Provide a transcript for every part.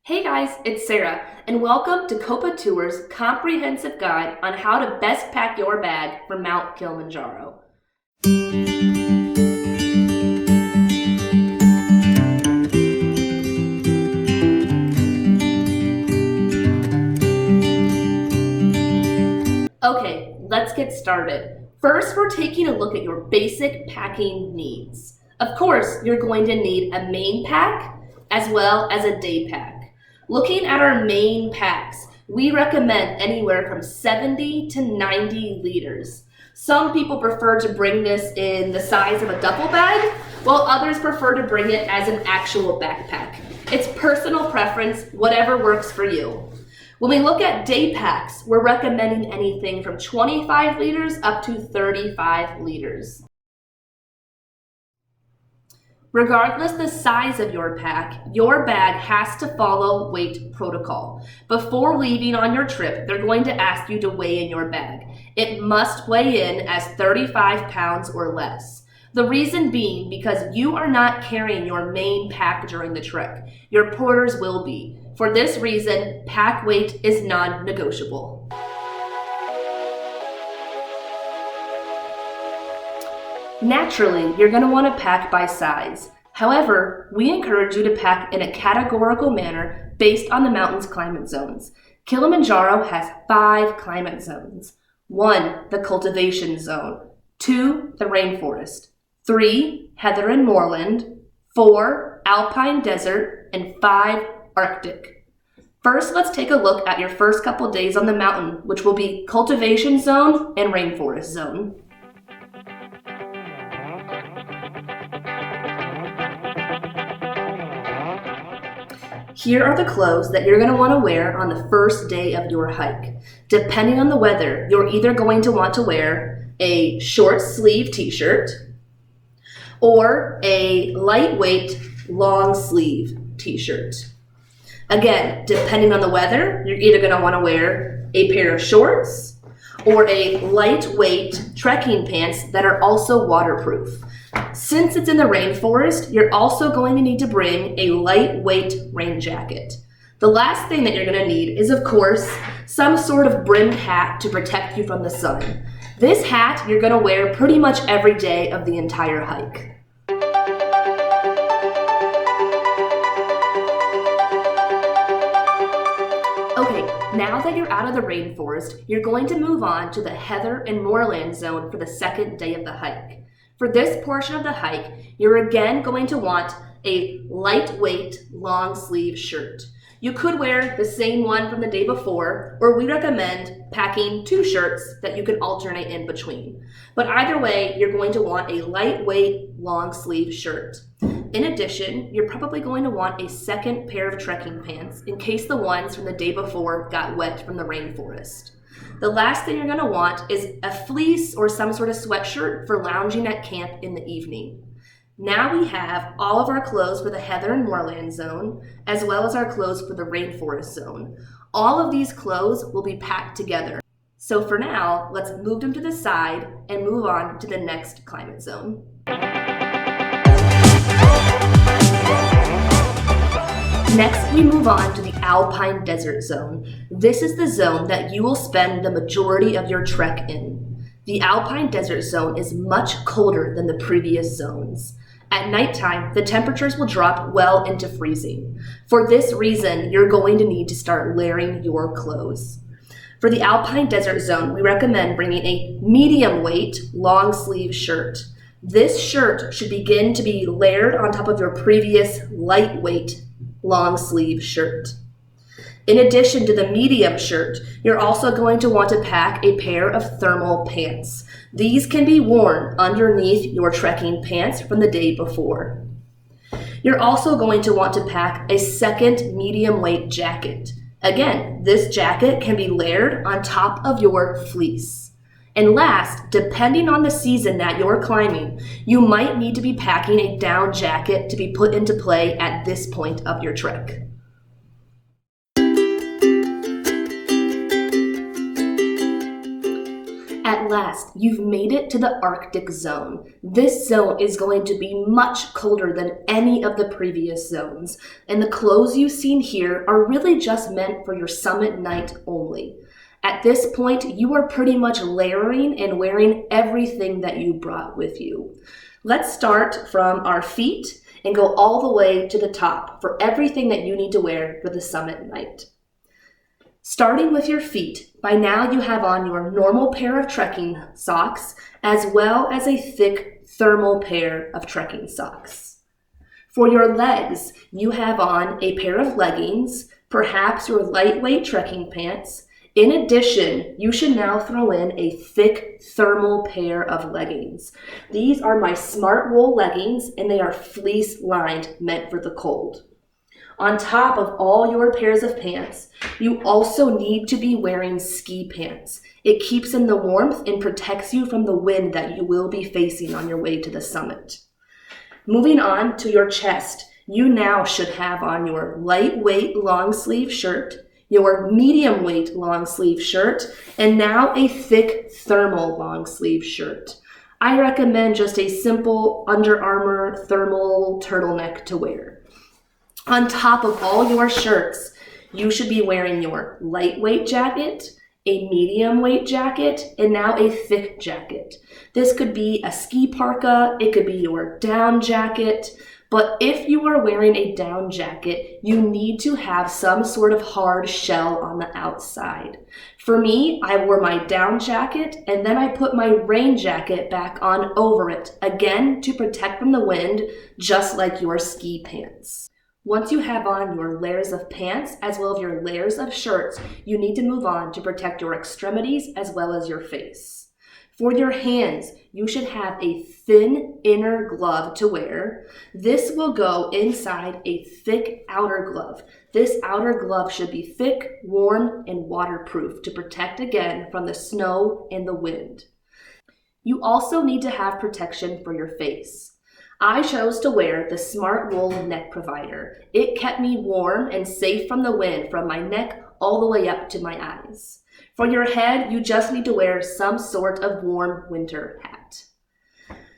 Hey guys, it's Sarah, and welcome to Kopa Tour's comprehensive guide on how to best pack your bag for Mount Kilimanjaro. Okay, let's get started. First, we're taking a look at your basic packing needs. Of course, you're going to need a main pack as well as a day pack. Looking at our main packs, we recommend anywhere from 70 to 90 liters. Some people prefer to bring this in the size of a duffel bag, while others prefer to bring it as an actual backpack. It's personal preference, whatever works for you. When we look at day packs, we're recommending anything from 25 liters up to 35 liters. Regardless the size of your pack, your bag has to follow weight protocol. Before leaving on your trip, they're going to ask you to weigh in your bag. It must weigh in as 35 pounds or less. The reason being because you are not carrying your main pack during the trek. Your porters will be. For this reason, pack weight is non-negotiable. Naturally, you're going to want to pack by size. However, we encourage you to pack in a categorical manner based on the mountain's climate zones. Kilimanjaro has 5 climate zones. 1, the cultivation zone. 2, the rainforest. 3, heather and moorland. 4, alpine desert. And 5, Arctic. First, let's take a look at your first couple days on the mountain, which will be cultivation zone and rainforest zone. Here are the clothes that you're going to want to wear on the first day of your hike. Depending on the weather, you're either going to want to wear a short sleeve t-shirt or a lightweight long sleeve t-shirt. Again, depending on the weather, you're either going to want to wear a pair of shorts or a lightweight trekking pants that are also waterproof. Since it's in the rainforest, you're also going to need to bring a lightweight rain jacket. The last thing that you're going to need is, of course, some sort of brimmed hat to protect you from the sun. This hat you're going to wear pretty much every day of the entire hike. Okay, now that you're out of the rainforest, you're going to move on to the heather and moorland zone for the second day of the hike. For this portion of the hike, you're again going to want a lightweight long sleeve shirt. You could wear the same one from the day before, or we recommend packing 2 shirts that you can alternate in between. But either way, you're going to want a lightweight long sleeve shirt. In addition, you're probably going to want a second pair of trekking pants in case the ones from the day before got wet from the rainforest. The last thing you're going to want is a fleece or some sort of sweatshirt for lounging at camp in the evening. Now we have all of our clothes for the heather and moorland zone, as well as our clothes for the rainforest zone. All of these clothes will be packed together. So for now, let's move them to the side and move on to the next climate zone. Next, we move on to the alpine desert zone. This is the zone that you will spend the majority of your trek in. The alpine desert zone is much colder than the previous zones. At nighttime, the temperatures will drop well into freezing. For this reason, you're going to need to start layering your clothes. For the alpine desert zone, we recommend bringing a medium weight long sleeve shirt. This shirt should begin to be layered on top of your previous lightweight long sleeve shirt. In addition to the medium shirt, you're also going to want to pack a pair of thermal pants. These can be worn underneath your trekking pants from the day before. You're also going to want to pack a second medium weight jacket. Again, this jacket can be layered on top of your fleece. And last, depending on the season that you're climbing, you might need to be packing a down jacket to be put into play at this point of your trek. At last, you've made it to the Arctic zone. This zone is going to be much colder than any of the previous zones, and the clothes you've seen here are really just meant for your summit night only. At this point, you are pretty much layering and wearing everything that you brought with you. Let's start from our feet and go all the way to the top for everything that you need to wear for the summit night. Starting with your feet, by now you have on your normal pair of trekking socks as well as a thick thermal pair of trekking socks. For your legs, you have on a pair of leggings, perhaps your lightweight trekking pants. In addition, you should now throw in a thick thermal pair of leggings. These are my Smart Wool leggings, and they are fleece lined, meant for the cold. On top of all your pairs of pants, you also need to be wearing ski pants. It keeps in the warmth and protects you from the wind that you will be facing on your way to the summit. Moving on to your chest, you now should have on your lightweight long sleeve shirt, your medium weight long sleeve shirt, and now a thick thermal long sleeve shirt. I recommend just a simple Under Armour thermal turtleneck to wear. On top of all your shirts, you should be wearing your lightweight jacket, a medium weight jacket, and now a thick jacket. This could be a ski parka, it could be your down jacket, but if you are wearing a down jacket, you need to have some sort of hard shell on the outside. For me, I wore my down jacket and then I put my rain jacket back on over it, again to protect from the wind, just like your ski pants. Once you have on your layers of pants as well as your layers of shirts, you need to move on to protect your extremities as well as your face. For your hands, you should have a thin inner glove to wear. This will go inside a thick outer glove. This outer glove should be thick, warm, and waterproof to protect again from the snow and the wind. You also need to have protection for your face. I chose to wear the Smart Wool neck provider. It kept me warm and safe from the wind from my neck all the way up to my eyes. For your head, you just need to wear some sort of warm winter hat.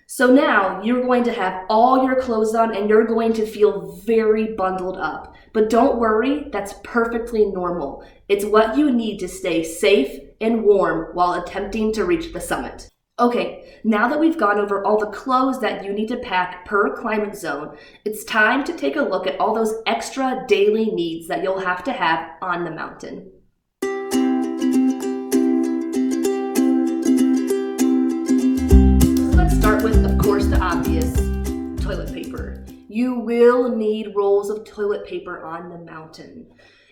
So now you're going to have all your clothes on and you're going to feel very bundled up. But don't worry, that's perfectly normal. It's what you need to stay safe and warm while attempting to reach the summit. Okay, now that we've gone over all the clothes that you need to pack per climate zone, it's time to take a look at all those extra daily needs that you'll have to have on the mountain. Let's start with, of course, the obvious, toilet paper. You will need rolls of toilet paper on the mountain.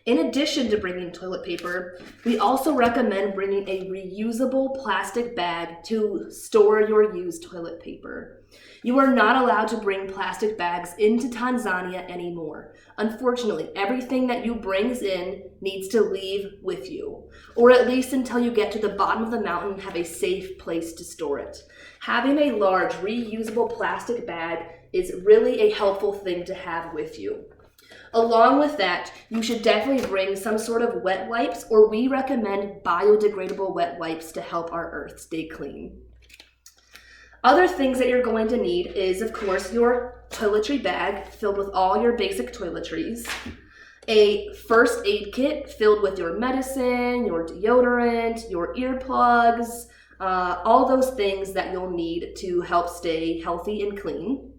In addition to bringing toilet paper, we also recommend bringing a reusable plastic bag to store your used toilet paper. You are not allowed to bring plastic bags into Tanzania anymore. Unfortunately, everything that you bring in needs to leave with you, or at least until you get to the bottom of the mountain and have a safe place to store it. Having a large reusable plastic bag is really a helpful thing to have with you. Along with that, you should definitely bring some sort of wet wipes, or we recommend biodegradable wet wipes to help our earth stay clean. Other things that you're going to need is, of course, your toiletry bag filled with all your basic toiletries, a first aid kit filled with your medicine, your deodorant, your earplugs, all those things that you'll need to help stay healthy and clean.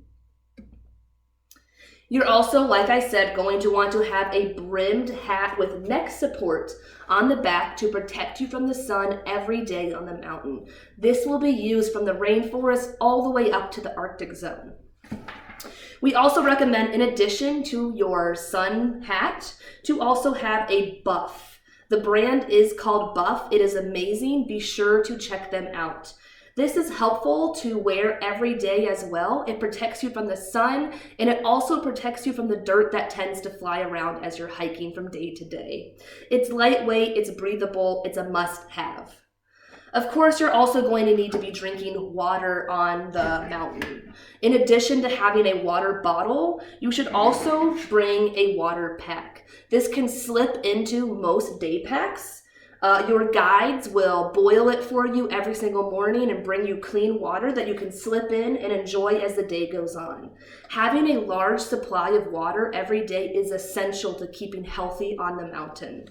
You're also, like I said, going to want to have a brimmed hat with neck support on the back to protect you from the sun every day on the mountain. This will be used from the rainforest all the way up to the Arctic zone. We also recommend, in addition to your sun hat, to also have a buff. The brand is called Buff. It is amazing. Be sure to check them out. This is helpful to wear every day as well. It protects you from the sun, and it also protects you from the dirt that tends to fly around as you're hiking from day to day. It's lightweight, it's breathable, it's a must-have. Of course, you're also going to need to be drinking water on the mountain. In addition to having a water bottle, you should also bring a water pack. This can slip into most day packs. Your guides will boil it for you every single morning and bring you clean water that you can slip in and enjoy as the day goes on. Having a large supply of water every day is essential to keeping healthy on the mountain.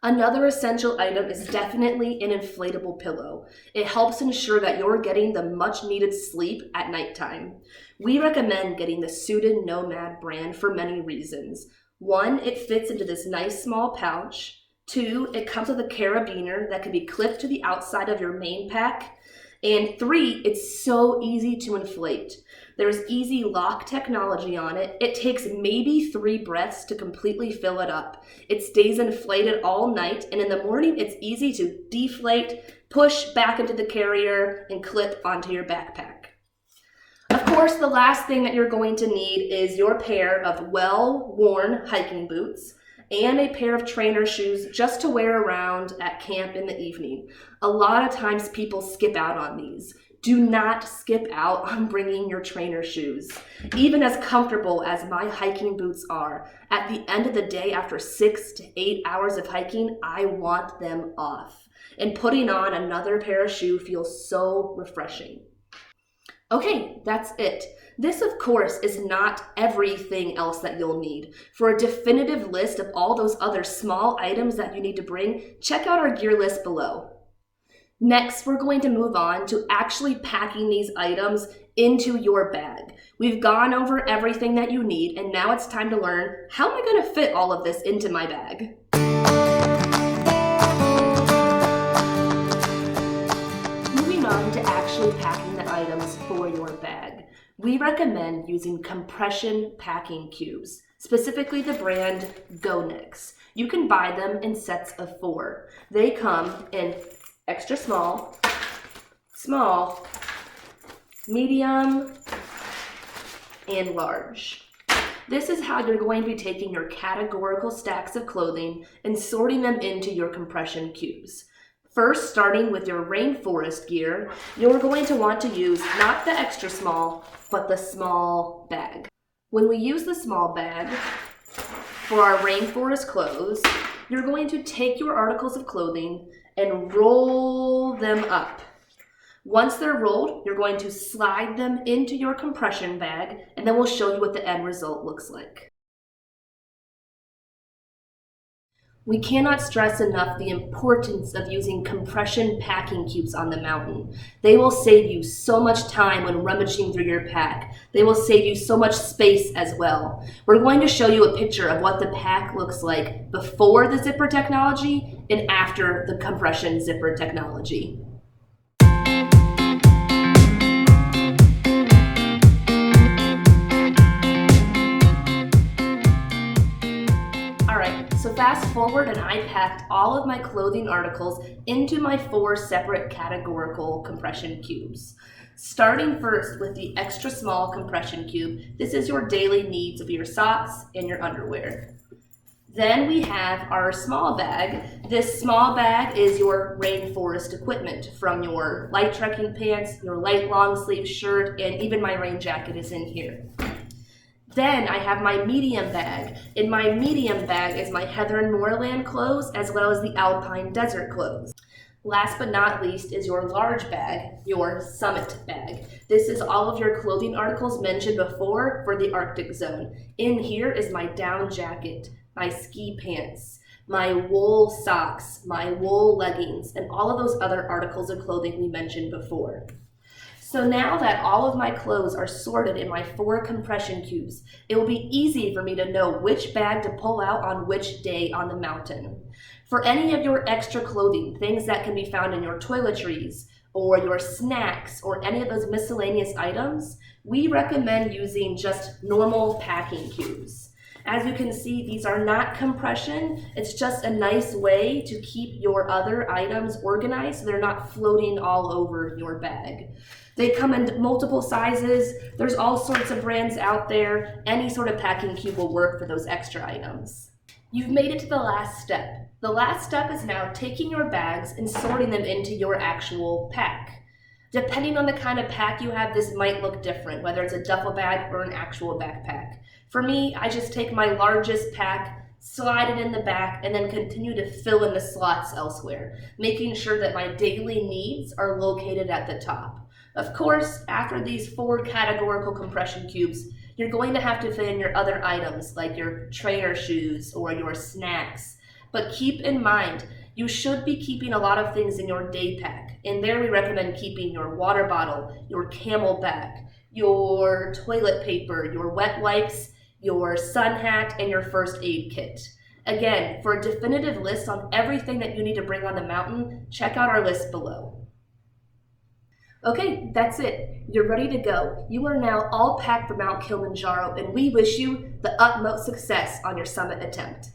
Another essential item is definitely an inflatable pillow. It helps ensure that you're getting the much needed sleep at nighttime. We recommend getting the Suited Nomad brand for many reasons. 1, it fits into this nice small pouch. 2, it comes with a carabiner that can be clipped to the outside of your main pack. And 3, it's so easy to inflate. There's easy lock technology on it. It takes maybe 3 breaths to completely fill it up. It stays inflated all night, and in the morning it's easy to deflate, push back into the carrier, and clip onto your backpack. Of course, the last thing that you're going to need is your pair of well-worn hiking boots and a pair of trainer shoes just to wear around at camp in the evening. A lot of times people skip out on these. Do not skip out on bringing your trainer shoes. Even as comfortable as my hiking boots are, at the end of the day, after 6 to 8 hours of hiking, I want them off. And putting on another pair of shoes feels so refreshing. Okay, that's it. This, of course, is not everything else that you'll need. For a definitive list of all those other small items that you need to bring, check out our gear list below. Next, we're going to move on to actually packing these items into your bag. We've gone over everything that you need, and now it's time to learn, how am I going to fit all of this into my bag? Moving on to actually packing the items for your bag. We recommend using compression packing cubes, specifically the brand GoNex. You can buy them in sets of 4. They come in extra small, small, medium, and large. This is how you're going to be taking your categorical stacks of clothing and sorting them into your compression cubes. First, starting with your rainforest gear, you're going to want to use not the extra small, but the small bag. When we use the small bag for our rainforest clothes, you're going to take your articles of clothing and roll them up. Once they're rolled, you're going to slide them into your compression bag, and then we'll show you what the end result looks like. We cannot stress enough the importance of using compression packing cubes on the mountain. They will save you so much time when rummaging through your pack. They will save you so much space as well. We're going to show you a picture of what the pack looks like before the zipper technology and after the compression zipper technology. So fast forward, and I packed all of my clothing articles into my 4 separate categorical compression cubes. Starting first with the extra small compression cube, this is your daily needs of your socks and your underwear. Then we have our small bag. This small bag is your rainforest equipment, from your light trekking pants, your light long sleeve shirt, and even my rain jacket is in here. Then I have my medium bag. In my medium bag is my heather and moorland clothes, as well as the alpine desert clothes. Last but not least is your large bag, your summit bag. This is all of your clothing articles mentioned before for the Arctic zone. In here is my down jacket, my ski pants, my wool socks, my wool leggings, and all of those other articles of clothing we mentioned before. So now that all of my clothes are sorted in my 4 compression cubes, it will be easy for me to know which bag to pull out on which day on the mountain. For any of your extra clothing, things that can be found in your toiletries, or your snacks, or any of those miscellaneous items, we recommend using just normal packing cubes. As you can see, these are not compression. It's just a nice way to keep your other items organized so they're not floating all over your bag. They come in multiple sizes. There's all sorts of brands out there. Any sort of packing cube will work for those extra items. You've made it to the last step. The last step is now taking your bags and sorting them into your actual pack. Depending on the kind of pack you have, this might look different, whether it's a duffel bag or an actual backpack. For me, I just take my largest pack, slide it in the back, and then continue to fill in the slots elsewhere, making sure that my daily needs are located at the top. Of course, after these 4 categorical compression cubes, you're going to have to fit in your other items like your trainer shoes or your snacks. But keep in mind, you should be keeping a lot of things in your day pack. And there we recommend keeping your water bottle, your Camelback, your toilet paper, your wet wipes, your sun hat, and your first aid kit. Again, for a definitive list on everything that you need to bring on the mountain, check out our list below. Okay, that's it. You're ready to go. You are now all packed for Mount Kilimanjaro, and we wish you the utmost success on your summit attempt.